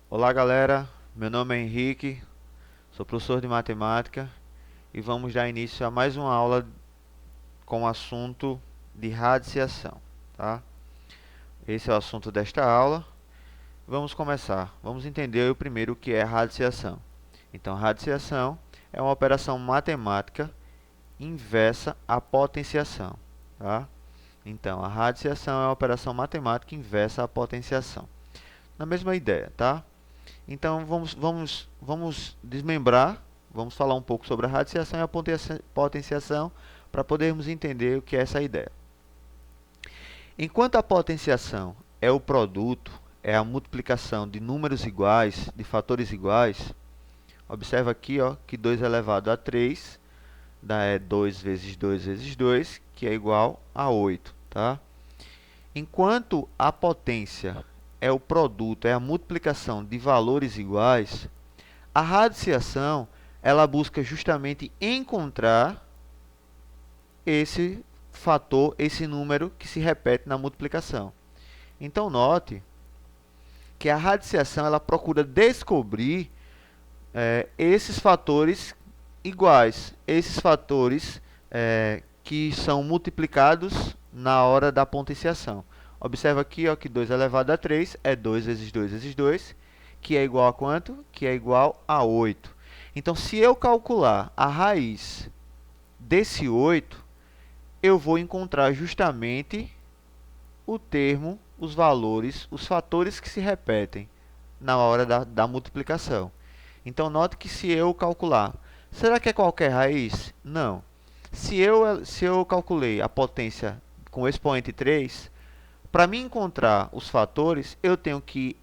Olá galera, meu nome é Henrique, sou professor de matemática e vamos dar início a mais uma aula com o assunto de radiciação, tá? Esse é o assunto desta aula. Vamos começar. Vamos entender primeiro o que é radiciação. Então, radiciação é uma operação matemática inversa à potenciação, tá? Então, a radiciação é uma operação matemática inversa à potenciação. Na mesma ideia, tá? Então vamos desmembrar, vamos falar um pouco sobre a radiciação e a potenciação para podermos entender o que é essa ideia. Enquanto a potenciação é o produto, é a multiplicação de números iguais, de fatores iguais, observa aqui ó, que 2 elevado a 3 dá 2 vezes 2 vezes 2, que é igual a 8. Tá? Enquanto a potência é o produto, é a multiplicação de valores iguais, a radiciação, ela busca justamente encontrar esse fator, esse número que se repete na multiplicação. Então, note que a radiciação, ela procura descobrir esses fatores iguais, esses fatores que são multiplicados na hora da potenciação. Observa aqui ó, que 2 elevado a 3 é 2 vezes 2 vezes 2, que é igual a quanto? Que é igual a 8. Então, se eu calcular a raiz desse 8, eu vou encontrar justamente o termo, os valores, os fatores que se repetem na hora da multiplicação. Então, note que se eu calcular, será que é qualquer raiz? Não. Se eu calculei a potência com o expoente 3, para mim encontrar os fatores, eu tenho que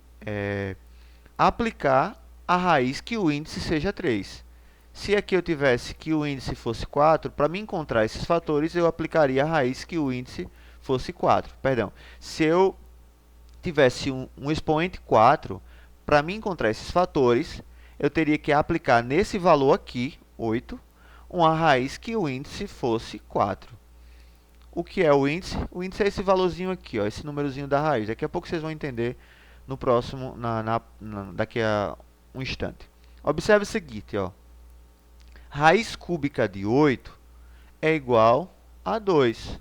aplicar a raiz que o índice seja 3. Se aqui eu tivesse que o índice fosse 4, para me encontrar esses fatores, eu aplicaria a raiz que o índice fosse 4. Perdão. Se eu tivesse um expoente 4, para me encontrar esses fatores, eu teria que aplicar nesse valor aqui, 8, uma raiz que o índice fosse 4. O que é o índice? O índice é esse valorzinho aqui, ó, esse númerozinho da raiz. Daqui a pouco vocês vão entender no próximo, daqui a um instante. Observe o seguinte, ó. Raiz cúbica de 8 é igual a 2.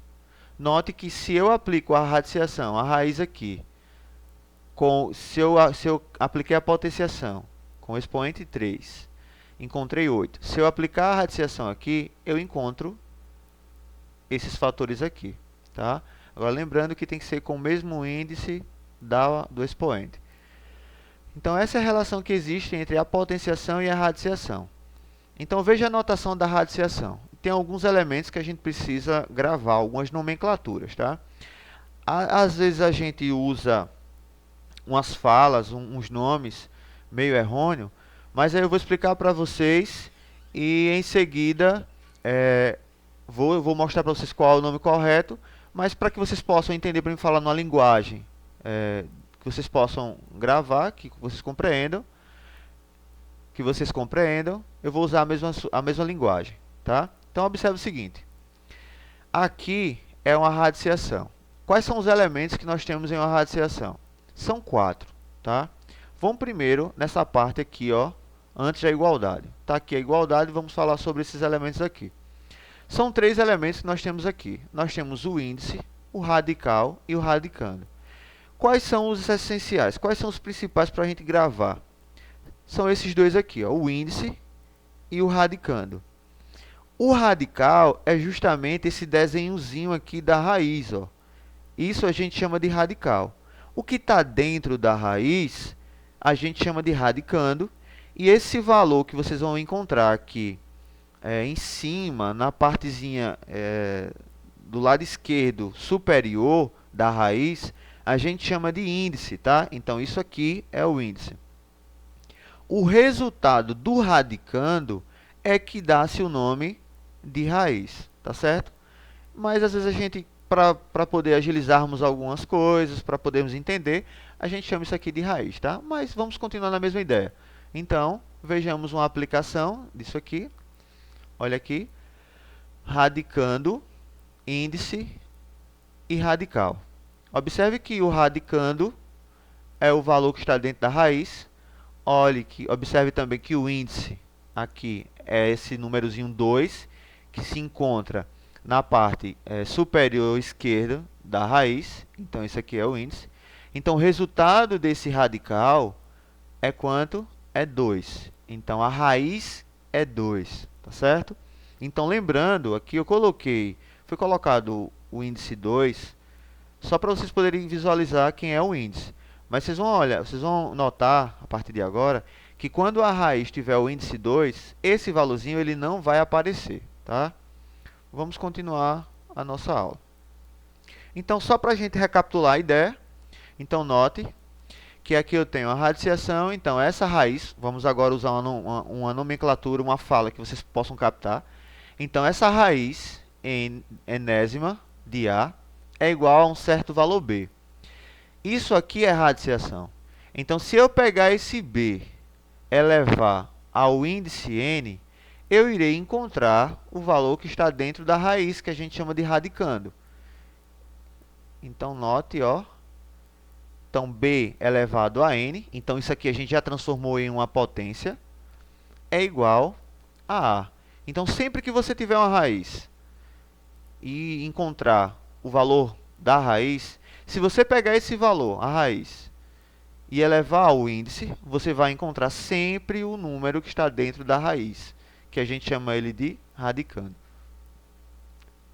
Note que se eu aplico a radiciação, a raiz aqui, se eu apliquei a potenciação com expoente 3, encontrei 8. Se eu aplicar a radiciação aqui, eu encontro esses fatores aqui. Tá? Agora, lembrando que tem que ser com o mesmo índice do expoente. Então, essa é a relação que existe entre a potenciação e a radiciação. Então, veja a notação da radiciação. Tem alguns elementos que a gente precisa gravar, algumas nomenclaturas. Tá? Às vezes a gente usa umas falas, uns nomes meio errôneos, mas aí eu vou explicar para vocês e em seguida vou mostrar para vocês qual é o nome correto, mas para que vocês possam entender, para mim falar numa linguagem que vocês possam gravar, que vocês compreendam, eu vou usar a mesma linguagem, tá? Então observe o seguinte, aqui é uma radiciação. Quais são os elementos que nós temos em uma radiciação? São 4, tá? Vamos primeiro nessa parte aqui, ó, antes da igualdade. Tá aqui a igualdade, vamos falar sobre esses elementos aqui. São 3 elementos que nós temos aqui. Nós temos o índice, o radical e o radicando. Quais são os essenciais? Quais são os principais para a gente gravar? São esses dois aqui, ó, o índice e o radicando. O radical é justamente esse desenhozinho aqui da raiz, ó. Isso a gente chama de radical. O que está dentro da raiz, a gente chama de radicando. E esse valor que vocês vão encontrar aqui em cima, na partezinha do lado esquerdo superior da raiz, a gente chama de índice, tá? Então, isso aqui é o índice. O resultado do radicando é que dá-se o nome de raiz, tá certo? Mas, às vezes, a gente, para poder agilizarmos algumas coisas, para podermos entender, a gente chama isso aqui de raiz, tá? Mas vamos continuar na mesma ideia. Então, vejamos uma aplicação disso aqui. Olha aqui, radicando, índice e radical. Observe que o radicando é o valor que está dentro da raiz, Observe também que o índice aqui é esse númerozinho 2, que se encontra na parte superior esquerda da raiz. Então, isso aqui é o índice. Então, o resultado desse radical é quanto? É 2. Então, a raiz é 2, tá certo? Então, lembrando, aqui foi colocado o índice 2, só para vocês poderem visualizar quem é o índice. Mas vocês vão notar, a partir de agora, que quando a raiz tiver o índice 2, esse valorzinho ele não vai aparecer, tá? Vamos continuar a nossa aula. Então, só para a gente recapitular a ideia, então note que aqui eu tenho a radiciação, então essa raiz, vamos agora usar uma nomenclatura, uma fala que vocês possam captar. Então, essa raiz enésima de A é igual a um certo valor B. Isso aqui é radiciação. Então, se eu pegar esse B elevar ao índice n, eu irei encontrar o valor que está dentro da raiz, que a gente chama de radicando. Então, note, ó. Então, B elevado a n, então isso aqui a gente já transformou em uma potência, é igual a A. Então, sempre que você tiver uma raiz e encontrar o valor da raiz, se você pegar esse valor, a raiz, e elevar ao índice, você vai encontrar sempre o número que está dentro da raiz, que a gente chama ele de radicando.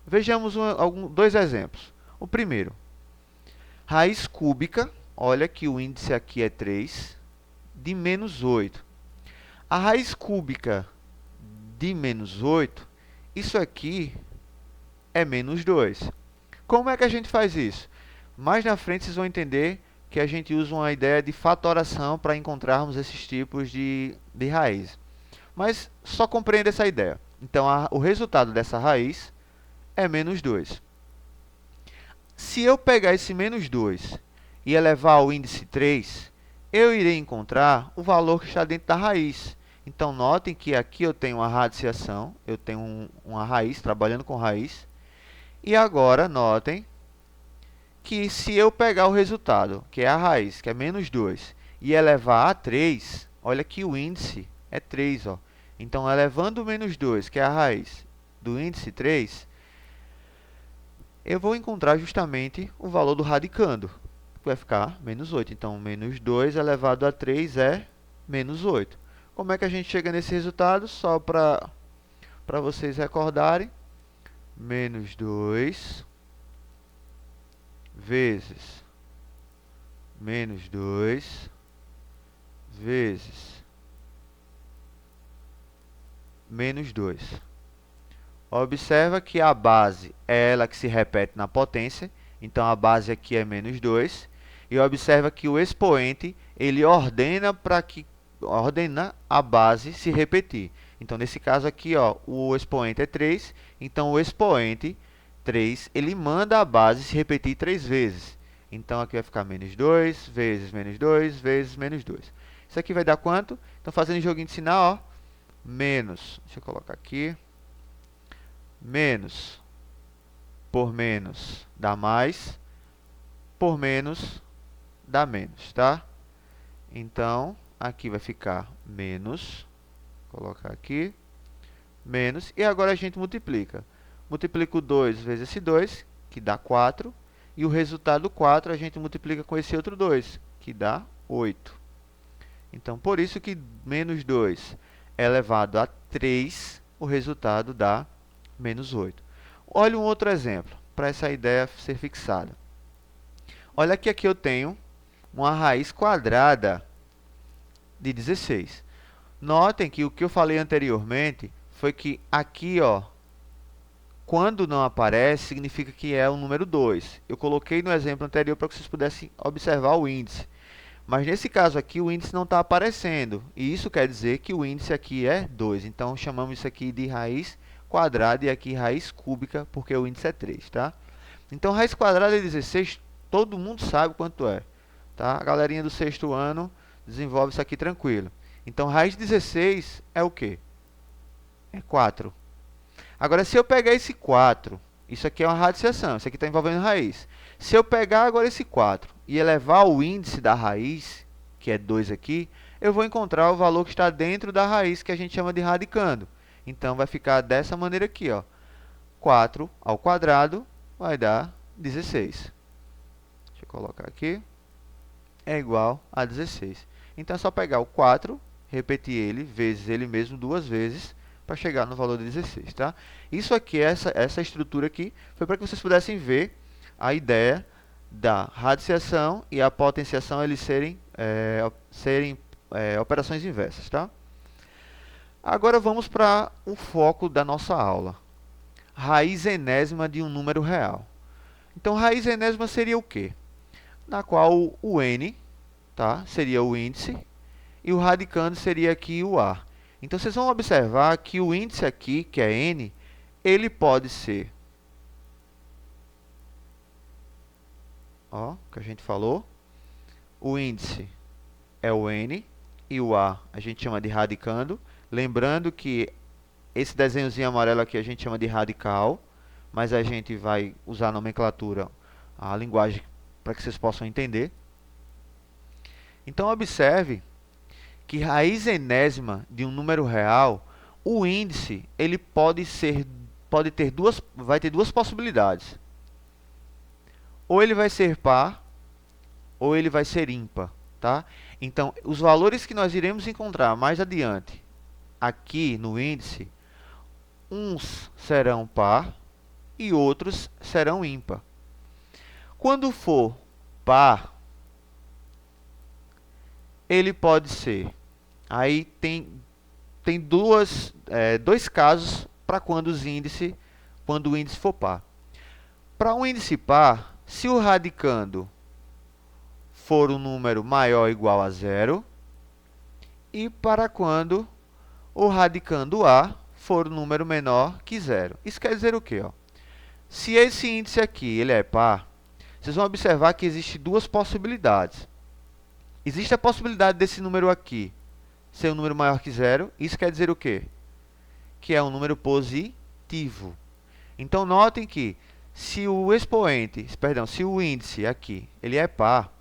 Vejamos dois exemplos. O primeiro, raiz cúbica, olha que o índice aqui é 3, de menos 8. A raiz cúbica de menos 8, isso aqui é menos 2. Como é que a gente faz isso? Mais na frente vocês vão entender que a gente usa uma ideia de fatoração para encontrarmos esses tipos de raiz. Mas só compreenda essa ideia. Então, o resultado dessa raiz é menos 2. Se eu pegar esse menos 2 e elevar ao índice 3, eu irei encontrar o valor que está dentro da raiz. Então, notem que aqui eu tenho uma radiciação, eu tenho uma raiz, trabalhando com raiz. E agora, notem que se eu pegar o resultado, que é a raiz, que é menos 2, e elevar a 3, olha que o índice é 3. Ó. Então, elevando o menos 2, que é a raiz do índice 3, eu vou encontrar justamente o valor do radicando, que vai ficar menos 8. Então, menos 2 elevado a 3 é menos 8. Como é que a gente chega nesse resultado? Só para vocês recordarem, menos 2 vezes menos 2 vezes menos 2. Observa que a base é ela que se repete na potência, então a base aqui é menos 2. E observa que o expoente ele ordena a base se repetir. Então, nesse caso aqui, ó, o expoente é 3, então o expoente 3, ele manda a base se repetir 3 vezes. Então, aqui vai ficar menos 2 vezes menos 2 vezes menos 2. Isso aqui vai dar quanto? Então, fazendo o joguinho de sinal, ó, menos, deixa eu colocar aqui, menos por menos dá mais, por menos dá menos, tá? Então, aqui vai ficar menos, vou colocar aqui, menos, e agora a gente multiplica. Multiplico 2 vezes esse 2, que dá 4, e o resultado 4 a gente multiplica com esse outro 2, que dá 8. Então, por isso que menos 2 é elevado a 3, o resultado dá menos 8. Olha um outro exemplo, para essa ideia ser fixada. Olha que aqui eu tenho uma raiz quadrada de 16. Notem que o que eu falei anteriormente foi que aqui, ó, quando não aparece, significa que é o número 2. Eu coloquei no exemplo anterior para que vocês pudessem observar o índice. Mas nesse caso aqui, o índice não está aparecendo. E isso quer dizer que o índice aqui é 2. Então, chamamos isso aqui de raiz quadrada e aqui raiz cúbica, porque o índice é 3, tá? Então, raiz quadrada de 16, todo mundo sabe quanto é. Tá? A galerinha do sexto ano desenvolve isso aqui tranquilo. Então, raiz de 16 é o quê? É 4. Agora, se eu pegar esse 4, isso aqui é uma radiciação, isso aqui está envolvendo raiz. Se eu pegar agora esse 4 e elevar o índice da raiz, que é 2 aqui, eu vou encontrar o valor que está dentro da raiz, que a gente chama de radicando. Então, vai ficar dessa maneira aqui, ó. 4 ao quadrado vai dar 16. Deixa eu colocar aqui. É igual a 16. Então, é só pegar o 4, repetir ele, vezes ele mesmo duas vezes, para chegar no valor de 16, tá? Isso aqui, essa estrutura aqui, foi para que vocês pudessem ver a ideia da radiciação e a potenciação eles serem operações inversas, tá? Agora vamos para o foco da nossa aula. Raiz enésima de um número real. Então, raiz enésima seria o quê? Na qual o n, tá, seria o índice, e o radicando seria aqui o a. Então, vocês vão observar que o índice aqui, que é n, ele pode ser, ó, que a gente falou, o índice é o n, e o a gente chama de radicando. Lembrando que esse desenhozinho amarelo aqui a gente chama de radical, mas a gente vai usar a nomenclatura, a linguagem, para que vocês possam entender. Então, observe que raiz enésima de um número real, o índice ele vai ter duas possibilidades. Ou ele vai ser par, ou ele vai ser ímpar, tá? Então, os valores que nós iremos encontrar mais adiante, aqui no índice, uns serão par e outros serão ímpar. Quando for par, ele pode ser. Aí tem dois casos para quando o índice for par. Para um índice par, se o radicando for um número maior ou igual a zero, e para quando o radicando a for um número menor que zero. Isso quer dizer o quê? Ó? Se esse índice aqui ele é par, vocês vão observar que existem duas possibilidades. Existe a possibilidade desse número aqui ser um número maior que zero. Isso quer dizer o quê? Que é um número positivo. Então, notem que se o se o índice aqui ele é par,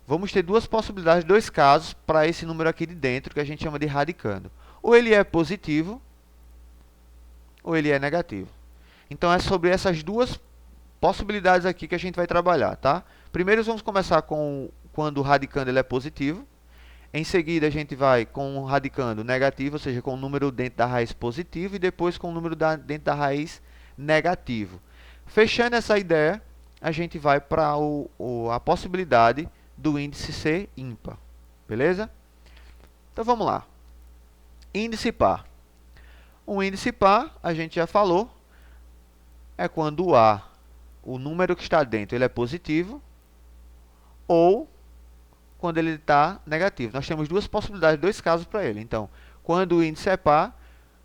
vamos ter duas possibilidades, dois casos para esse número aqui de dentro, que a gente chama de radicando. Ou ele é positivo, ou ele é negativo. Então, é sobre essas duas possibilidades aqui que a gente vai trabalhar, tá? Primeiro, vamos começar com quando o radicando ele é positivo. Em seguida, a gente vai com o radicando negativo, ou seja, com o número dentro da raiz positivo, e depois com o número dentro da raiz negativo. Fechando essa ideia, a gente vai para a possibilidade do índice ser ímpar. Beleza? Então, vamos lá. Índice par. Um índice par, a gente já falou, é quando o número que está dentro, ele é positivo, ou quando ele está negativo. Nós temos duas possibilidades, dois casos para ele. Então, quando o índice é par,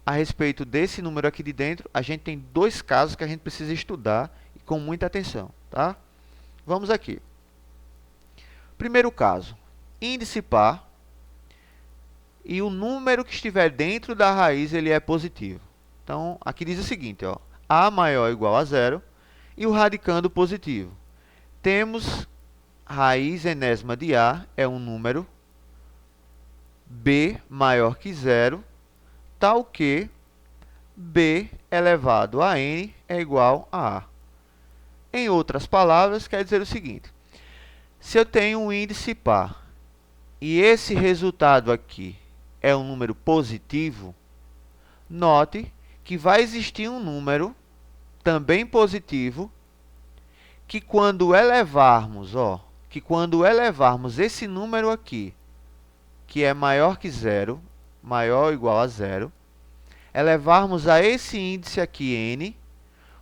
a respeito desse número aqui de dentro, a gente tem dois casos que a gente precisa estudar e com muita atenção, tá? Vamos aqui. Primeiro caso, índice par, e o número que estiver dentro da raiz, ele é positivo. Então, aqui diz o seguinte, ó, a maior ou igual a zero, e o radicando positivo. Temos raiz enésima de a é um número b maior que zero, tal que b elevado a n é igual a a. Em outras palavras, quer dizer o seguinte: se eu tenho um índice par e esse resultado aqui é um número positivo, note que vai existir um número também positivo que quando elevarmos esse número aqui, que é maior que zero, maior ou igual a zero, elevarmos a esse índice aqui, n,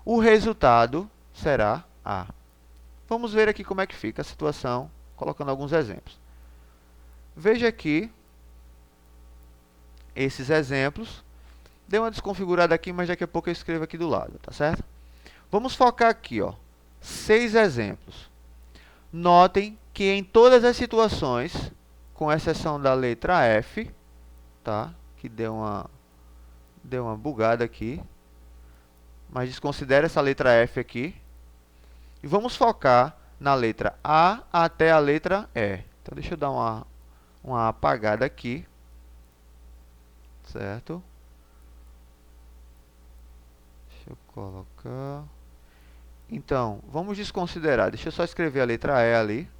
o resultado será a. Vamos ver aqui como é que fica a situação, colocando alguns exemplos. Veja aqui esses exemplos. Dei uma desconfigurada aqui, mas daqui a pouco eu escrevo aqui do lado, tá certo? Vamos focar aqui, ó, 6 exemplos. Notem que em todas as situações, com exceção da letra F, tá? Que deu uma bugada aqui, mas desconsidere essa letra F aqui. E vamos focar na letra A até a letra E. Então, deixa eu dar uma apagada aqui, certo? Deixa eu colocar. Então, vamos desconsiderar. Deixa eu só escrever a letra E ali.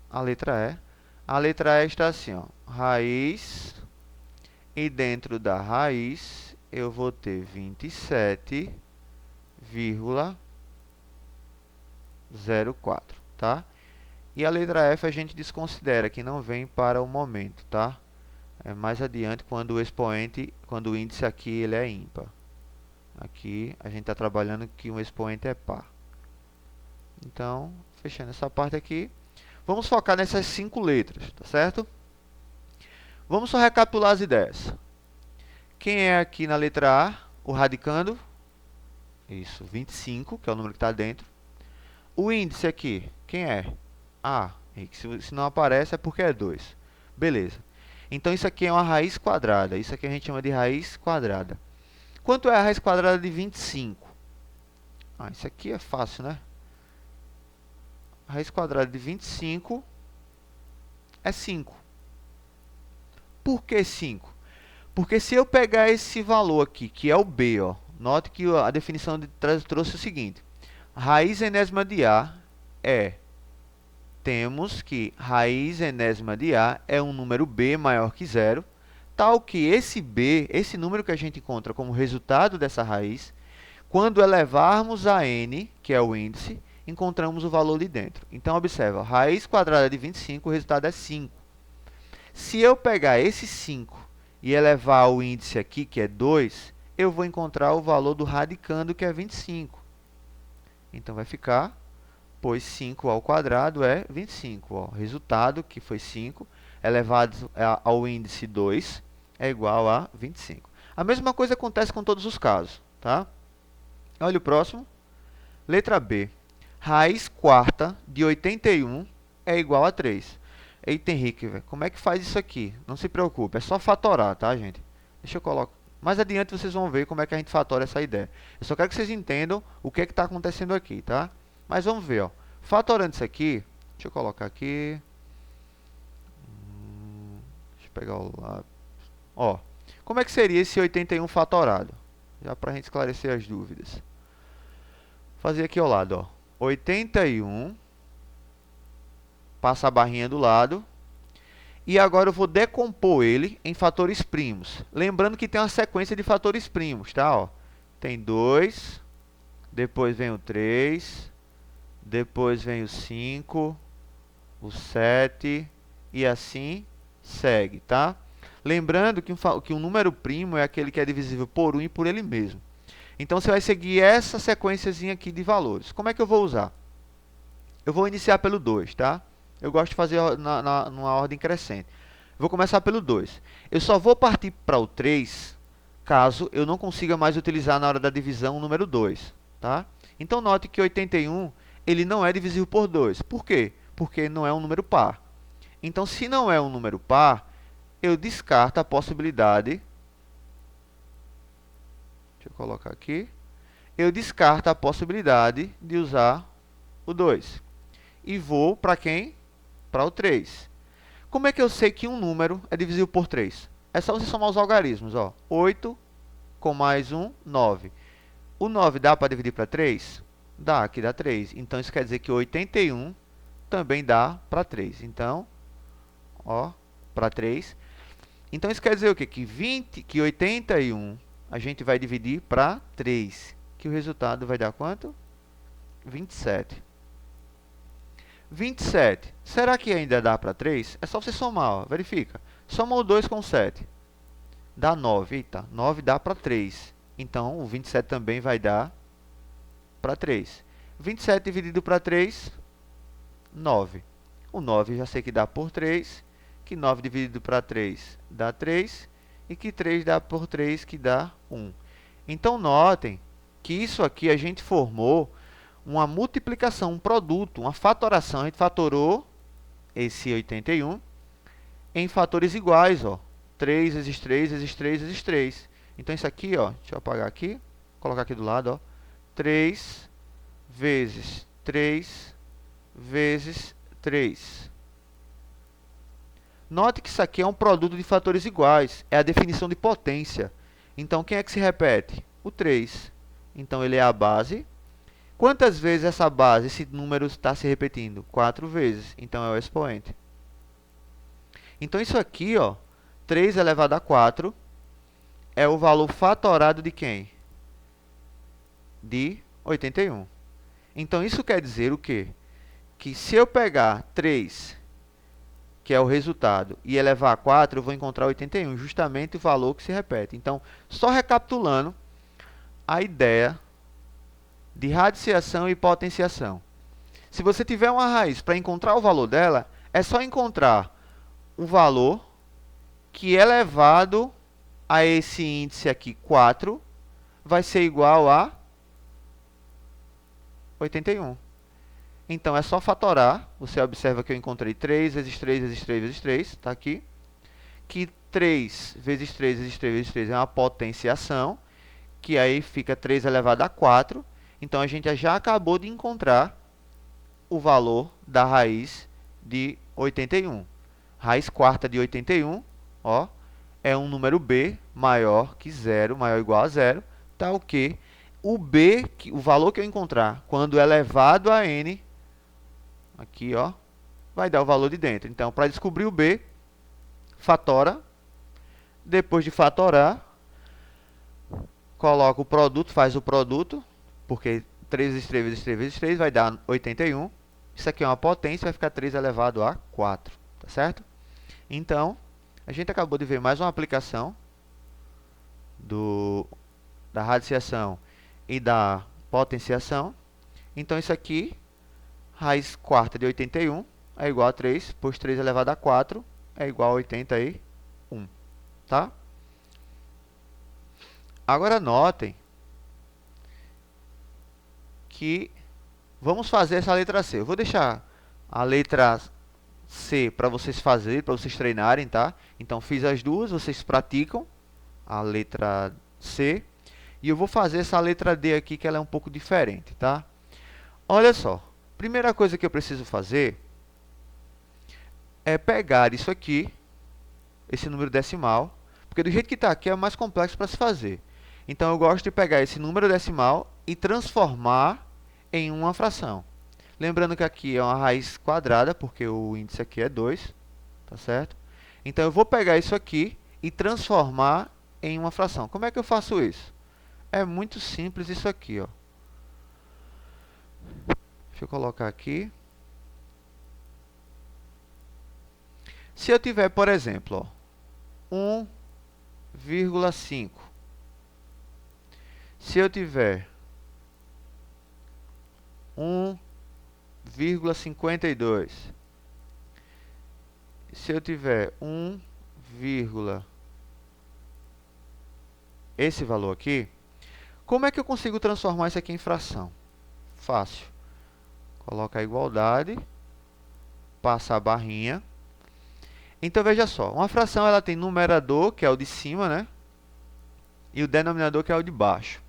A letra E. A letra E está assim, ó, raiz, e dentro da raiz eu vou ter 27,04, tá? E a letra F a gente desconsidera, que não vem para o momento, tá? É mais adiante quando o expoente, quando o índice aqui ele é ímpar. Aqui a gente está trabalhando que um expoente é par. Então, fechando essa parte aqui, vamos focar nessas 5 letras, tá certo? Vamos só recapitular as ideias. Quem é aqui na letra A? O radicando. Isso, 25, que é o número que está dentro. O índice aqui, quem é? A. Se não aparece é porque é 2. Beleza. Então isso aqui é uma raiz quadrada. Isso aqui a gente chama de raiz quadrada. Quanto é a raiz quadrada de 25? Isso aqui é fácil, né? A raiz quadrada de 25 é 5. Por que 5? Porque se eu pegar esse valor aqui, que é o B, ó, note que a definição trouxe o seguinte. Raiz enésima de A temos que raiz enésima de A é um número B maior que zero, tal que esse B, esse número que a gente encontra como resultado dessa raiz, quando elevarmos a n, que é o índice, encontramos o valor ali dentro. Então, observa, raiz quadrada de 25, o resultado é 5. Se eu pegar esse 5 e elevar o índice aqui, que é 2, eu vou encontrar o valor do radicando, que é 25. Então, vai ficar, pois 5 ao quadrado é 25. Ó. Resultado, que foi 5, elevado ao índice 2, é igual a 25. A mesma coisa acontece com todos os casos. Tá? Olha o próximo. Letra B. Raiz quarta de 81 é igual a 3. Eita, Henrique, véio, como é que faz isso aqui? Não se preocupe, é só fatorar, tá, gente? Deixa eu colocar. Mais adiante vocês vão ver como é que a gente fatora essa ideia. Eu só quero que vocês entendam o que é que está acontecendo aqui, tá? Mas vamos ver, ó. Fatorando isso aqui, deixa eu colocar aqui. Deixa eu pegar o lápis. Ó, como é que seria esse 81 fatorado? Já para a gente esclarecer as dúvidas. Fazer aqui ao lado, ó. 81, passa a barrinha do lado. E agora eu vou decompor ele em fatores primos. Lembrando que tem uma sequência de fatores primos, tá? Ó, tem 2, depois vem o 3, depois vem o 5, o 7 e assim segue, tá? Lembrando que um número primo é aquele que é divisível por 1 e por ele mesmo. Então, você vai seguir essa sequenciazinha aqui de valores. Como é que eu vou usar? Eu vou iniciar pelo 2, tá? Eu gosto de fazer numa ordem crescente. Vou começar pelo 2. Eu só vou partir para o 3 caso eu não consiga mais utilizar na hora da divisão o número 2, tá? Então, note que 81 ele não é divisível por 2. Por quê? Porque não é um número par. Então, se não é um número par, eu descarto a possibilidade. Deixa eu colocar aqui. Eu descarto a possibilidade de usar o 2. E vou para quem? Para o 3. Como é que eu sei que um número é divisível por 3? É só você somar os algarismos. Ó. 8 com mais 1, 9. O 9 dá para dividir para 3? Dá, aqui dá 3. Então, isso quer dizer que 81 também dá para 3. Então, ó, para 3. Então, isso quer dizer o quê? Que 81 a gente vai dividir para 3. Que o resultado vai dar quanto? 27. 27. Será que ainda dá para 3? É só você somar, ó. Verifica. Soma o 2 com o 7. Dá 9. Eita, 9 dá para 3. Então, o 27 também vai dar para 3. 27 dividido para 3, 9. O 9 já sei que dá por 3. Que 9 dividido para 3 dá 3. E que 3 dá por 3, que dá 1. Então, notem que isso aqui a gente formou uma multiplicação, um produto, uma fatoração. A gente fatorou esse 81 em fatores iguais, ó. 3 vezes 3 vezes 3 vezes 3. Então, isso aqui, ó, deixa eu apagar aqui, colocar aqui do lado, ó. 3 vezes 3 vezes 3. Note que isso aqui é um produto de fatores iguais. É a definição de potência. Então, quem é que se repete? O 3. Então, ele é a base. Quantas vezes essa base, esse número está se repetindo? 4 vezes. Então, é o expoente. Então, isso aqui, ó, 3 elevado a 4, é o valor fatorado de quem? De 81. Então, isso quer dizer o quê? Que se eu pegar 3, que é o resultado, e elevar a 4, eu vou encontrar 81, justamente o valor que se repete. Então, só recapitulando a ideia de radiciação e potenciação. Se você tiver uma raiz para encontrar o valor dela, é só encontrar o valor que elevado a esse índice aqui, 4, vai ser igual a 81. Então, é só fatorar. Você observa que eu encontrei 3 vezes 3 vezes 3 vezes 3, está aqui. Que 3 vezes 3 vezes 3 vezes 3 é uma potenciação, que aí fica 3 elevado a 4. Então, a gente já acabou de encontrar o valor da raiz de 81. Raiz quarta de 81, ó, é um número b maior que 0, maior ou igual a 0, tal que o b, o valor que eu encontrar quando elevado a n, aqui, ó, vai dar o valor de dentro. Então, para descobrir o b, fatora. Depois de fatorar, coloca o produto, faz o produto, porque 3 vezes 3 vezes 3 vezes 3 vai dar 81. Isso aqui é uma potência, vai ficar 3 elevado a 4, tá certo? Então, a gente acabou de ver mais uma aplicação da radiciação e da potenciação. Então, isso aqui, raiz quarta de 81 é igual a 3, pois 3 elevado a 4 é igual a 81, tá? Agora, notem que vamos fazer essa letra C. Eu vou deixar a letra C para vocês fazerem, para vocês treinarem, tá? Então, fiz as duas, vocês praticam a letra C. E eu vou fazer essa letra D aqui, que ela é um pouco diferente, tá? Olha só, primeira coisa que eu preciso fazer é pegar isso aqui, esse número decimal, porque do jeito que está aqui é mais complexo para se fazer. Então, eu gosto de pegar esse número decimal e transformar em uma fração. Lembrando que aqui é uma raiz quadrada, porque o índice aqui é 2, tá certo? Então, eu vou pegar isso aqui e transformar em uma fração. Como é que eu faço isso? É muito simples isso aqui, ó. Deixa eu colocar aqui. Se eu tiver, por exemplo, ó, 1,5. Se eu tiver 1,52. Se eu tiver 1, esse valor aqui, como é que eu consigo transformar isso aqui em fração? Fácil. Coloca a igualdade, passa a barrinha. Então, veja só, uma fração ela tem numerador, que é o de cima, né? E o denominador, que é o de baixo.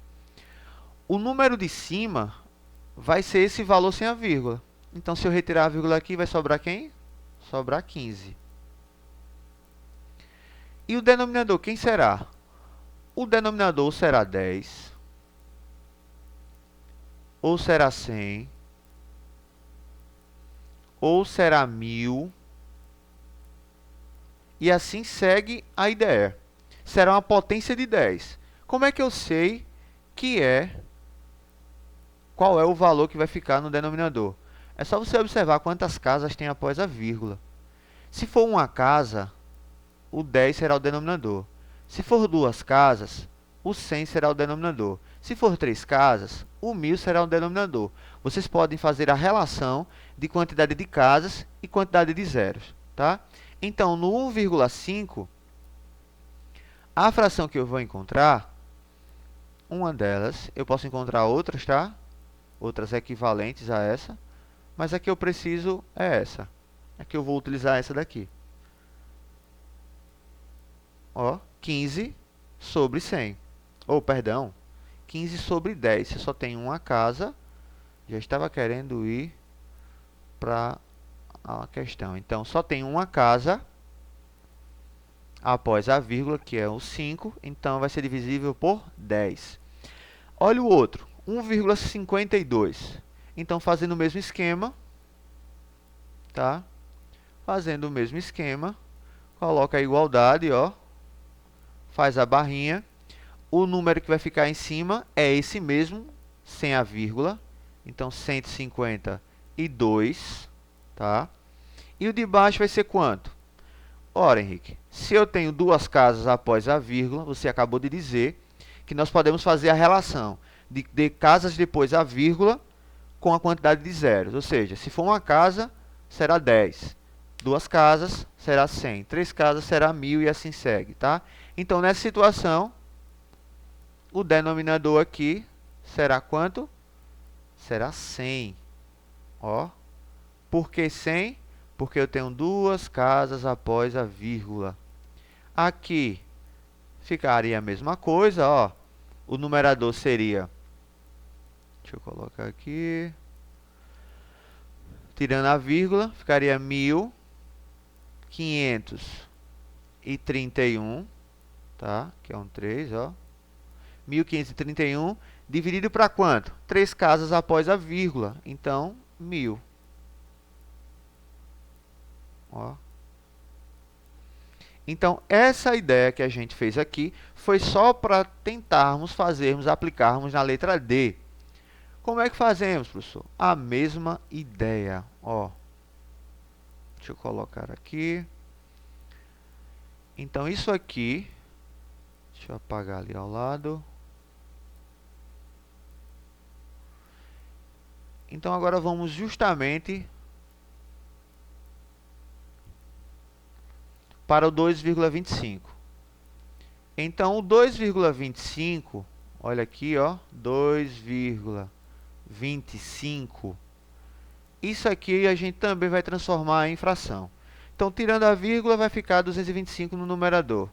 O número de cima vai ser esse valor sem a vírgula. Então, se eu retirar a vírgula aqui, vai sobrar quem? Sobrar 15. E o denominador, quem será? O denominador será 10, ou será 100, ou será 1000, e assim segue a ideia. Será uma potência de 10. Como é que eu sei qual é o valor que vai ficar no denominador? É só você observar quantas casas tem após a vírgula. Se for uma casa, o 10 será o denominador. Se for duas casas, o 100 será o denominador. Se for três casas, o 1000 será o denominador. Vocês podem fazer a relação de quantidade de casas e quantidade de zeros, tá? Então, no 1,5, a fração que eu vou encontrar, uma delas, eu posso encontrar outras, tá? Outras equivalentes a essa, mas a que eu preciso é essa. Aqui eu vou utilizar essa daqui. Ó, 15 sobre 100. Ou, perdão, 15 sobre 10. Se só tem uma casa, Já estava querendo ir para a questão. Então, só tem uma casa após a vírgula, que é o 5. Então, vai ser divisível por 10. Olha o outro, 1,52. Então, fazendo o mesmo esquema, tá? Fazendo o mesmo esquema, coloca a igualdade, ó. Faz a barrinha. O número que vai ficar em cima é esse mesmo, sem a vírgula. Então, 152, tá? E o de baixo vai ser quanto? Ora, Henrique, se eu tenho duas casas após a vírgula, você acabou de dizer que nós podemos fazer a relação de casas depois a vírgula com a quantidade de zeros. Ou seja, se for uma casa, será 10. Duas casas, será 100. Três casas, será 1000 e assim segue, tá? Então, nessa situação, o denominador aqui será quanto? Será 100. Ó. Por que 100? Porque eu tenho duas casas após a vírgula. Aqui ficaria a mesma coisa, ó. O numerador seria... Deixa eu colocar aqui. Tirando a vírgula, ficaria 1531, tá? Que é um 3, ó. 1531 dividido para quanto? 3 casas após a vírgula. Então, 1000. Ó. Então, essa ideia que a gente fez aqui foi só para fazermos, aplicarmos na letra D. Como é que fazemos, professor? A mesma ideia. Ó. Deixa eu colocar aqui. Então, isso aqui... Deixa eu apagar ali ao lado. Então, agora vamos justamente para o 2,25. Então, o 2,25, olha aqui, ó, 2,25. Isso aqui a gente também vai transformar em fração. Então, tirando a vírgula, vai ficar 225 no numerador.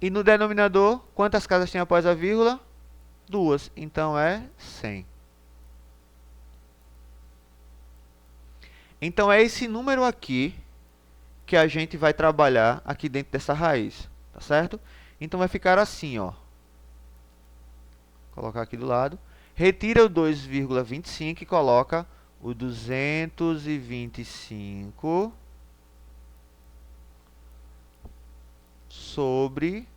E no denominador, quantas casas tem após a vírgula? 2. Então, é 100. Então, é esse número aqui que a gente vai trabalhar aqui dentro dessa raiz, tá certo? Então, vai ficar assim, ó. Vou colocar aqui do lado. Retira o 2,25 e coloca o 225 sobre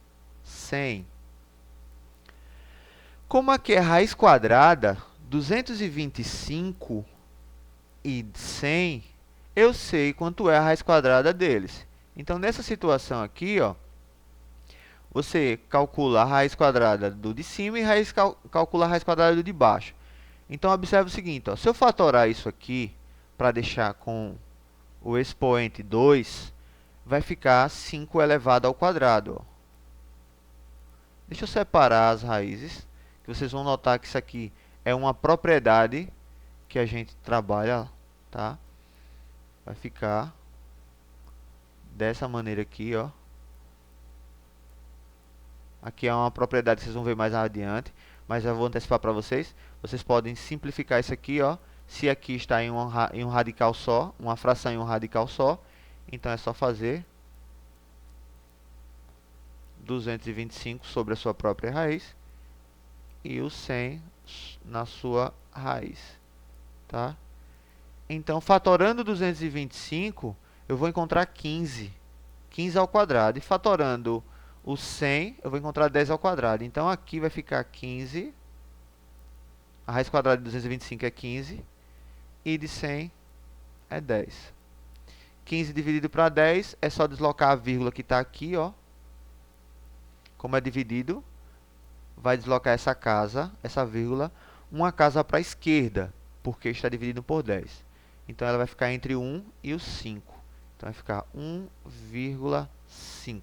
100. Como aqui é raiz quadrada, 225 e 100, eu sei quanto é a raiz quadrada deles. Então, nessa situação aqui, ó, você calcula a raiz quadrada do de cima e calcula a raiz quadrada do de baixo. Então, observe o seguinte, ó, se eu fatorar isso aqui para deixar com o expoente 2, vai ficar 5 elevado ao quadrado. Ó. Deixa eu separar as raízes, que vocês vão notar que isso aqui é uma propriedade que a gente trabalha, tá? Vai ficar dessa maneira aqui, ó. Aqui é uma propriedade que vocês vão ver mais adiante, mas eu vou antecipar para vocês. Vocês podem simplificar isso aqui, ó. Se aqui está em um radical só, uma fração em um radical só, então é só fazer 225 sobre a sua própria raiz e o 100 na sua raiz, tá? Então, fatorando 225, eu vou encontrar 15. 15 ao quadrado. E fatorando o 100, eu vou encontrar 10 ao quadrado. Então, aqui vai ficar 15. A raiz quadrada de 225 é 15. E de 100 é 10. 15 dividido para 10 é só deslocar a vírgula que está aqui, ó. Como é dividido, vai deslocar essa casa, essa vírgula, uma casa para a esquerda, porque está dividido por 10. Então, ela vai ficar entre 1 e o 5. Então, vai ficar 1,5.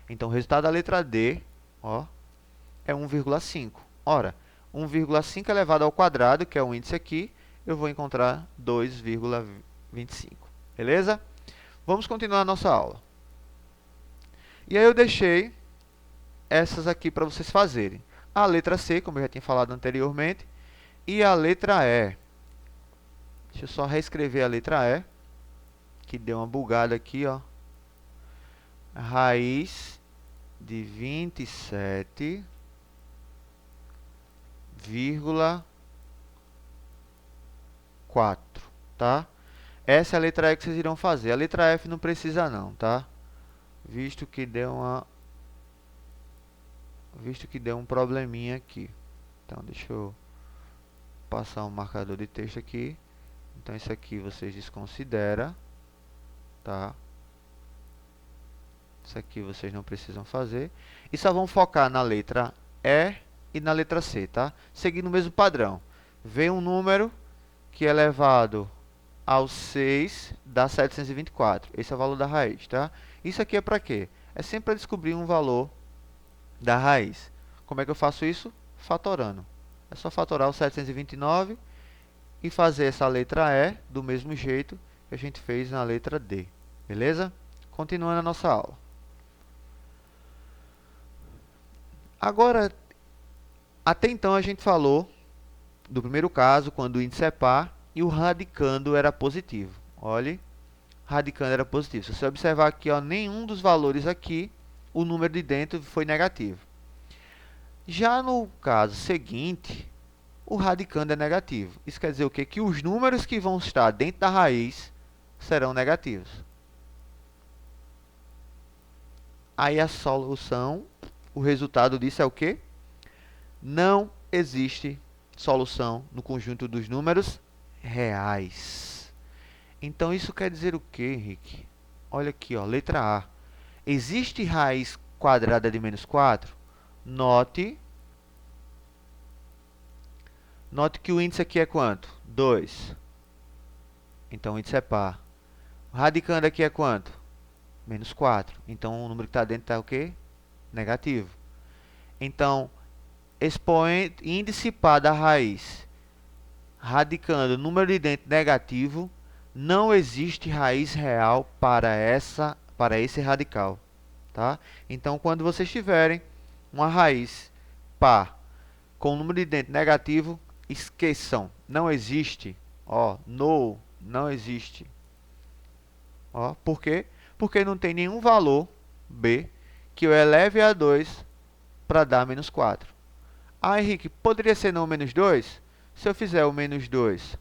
Então, o resultado da letra D, ó, é 1,5. Ora, 1,5 elevado ao quadrado, que é o índice aqui, eu vou encontrar 2,25. Beleza? Vamos continuar a nossa aula. E aí eu deixei essas aqui para vocês fazerem. A letra C, como eu já tinha falado anteriormente, e a letra E. Deixa eu só reescrever a letra E, que deu uma bugada aqui, ó. Raiz de 27,4, tá? Essa é a letra E que vocês irão fazer. A letra F não precisa não, tá? Visto que deu um probleminha aqui. Então, deixa eu passar um marcador de texto aqui. Então, isso aqui vocês desconsideram, tá? Isso aqui vocês não precisam fazer. E só vão focar na letra E e na letra C, tá? Seguindo o mesmo padrão. Vem um número que é elevado ao 6 dá 724. Esse é o valor da raiz, tá? Isso aqui é para quê? É sempre para descobrir um valor da raiz. Como é que eu faço isso? Fatorando. É só fatorar o 729 e fazer essa letra E do mesmo jeito que a gente fez na letra D. Beleza? Continuando a nossa aula. Agora, até então a gente falou do primeiro caso, quando o índice é par e o radicando era positivo. Olhe, radicando era positivo. Se você observar aqui, ó, nenhum dos valores aqui, o número de dentro foi negativo. Já no caso seguinte, o radicando é negativo. Isso quer dizer o quê? Que os números que vão estar dentro da raiz serão negativos. Aí a solução, o resultado disso é o quê? Não existe solução no conjunto dos números reais. Então, isso quer dizer o quê, Henrique? Olha aqui, ó, letra A. Existe raiz quadrada de menos 4? Note que o índice aqui é quanto? 2. Então, o índice é par. O radicando aqui é quanto? Menos 4. Então, o número que está dentro está o quê? Negativo. Então, expoente, índice par da raiz radicando número de dentro negativo, não existe raiz real para esse radical, tá? Então, quando vocês tiverem uma raiz par com número de dentro negativo, esqueçam, não existe, ó, não existe. Ó, por quê? Porque não tem nenhum valor b que eu eleve a 2 para dar menos 4. Ah, Henrique, poderia ser não menos 2? Se eu fizer o menos 2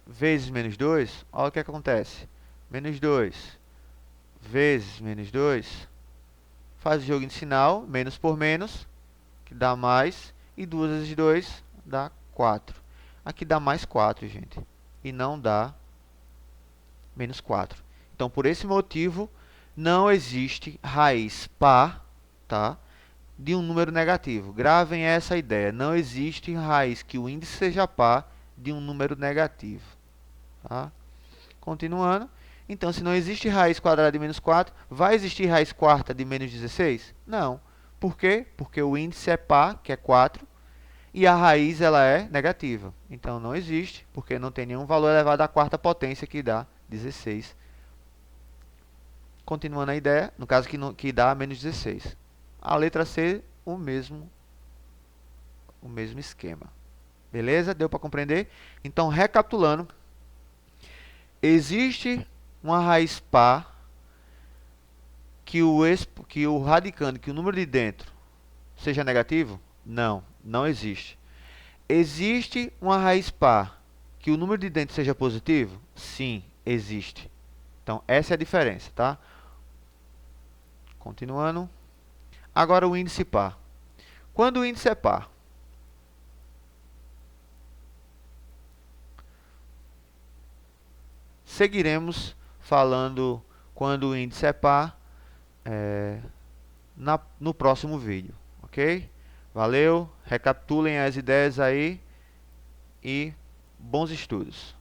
vezes menos 2, olha o que acontece. Menos 2 vezes menos 2, faz o jogo de sinal, menos por menos, que dá mais, e 2 vezes 2 dá 4. Aqui dá mais 4, gente, e não dá menos 4. Então, por esse motivo, não existe raiz par, tá, de um número negativo. Gravem essa ideia. Não existe raiz que o índice seja par de um número negativo. Tá? Continuando. Então, se não existe raiz quadrada de menos 4, vai existir raiz quarta de menos 16? Não. Por quê? Porque o índice é par, que é 4, e a raiz ela é negativa. Então, não existe, porque não tem nenhum valor elevado à quarta potência, que dá 16. Continuando a ideia, no caso que dá menos 16. A letra C, o mesmo esquema. Beleza? Deu para compreender? Então, recapitulando, existe uma raiz par que o radicando, que o número de dentro seja negativo? Não, não existe. Existe uma raiz par que o número de dentro seja positivo? Sim, existe. Então, essa é a diferença, tá? Continuando. Agora o índice par. Quando o índice é par, seguiremos falando quando o índice é par no próximo vídeo, ok? Valeu, recapitulem as ideias aí e bons estudos.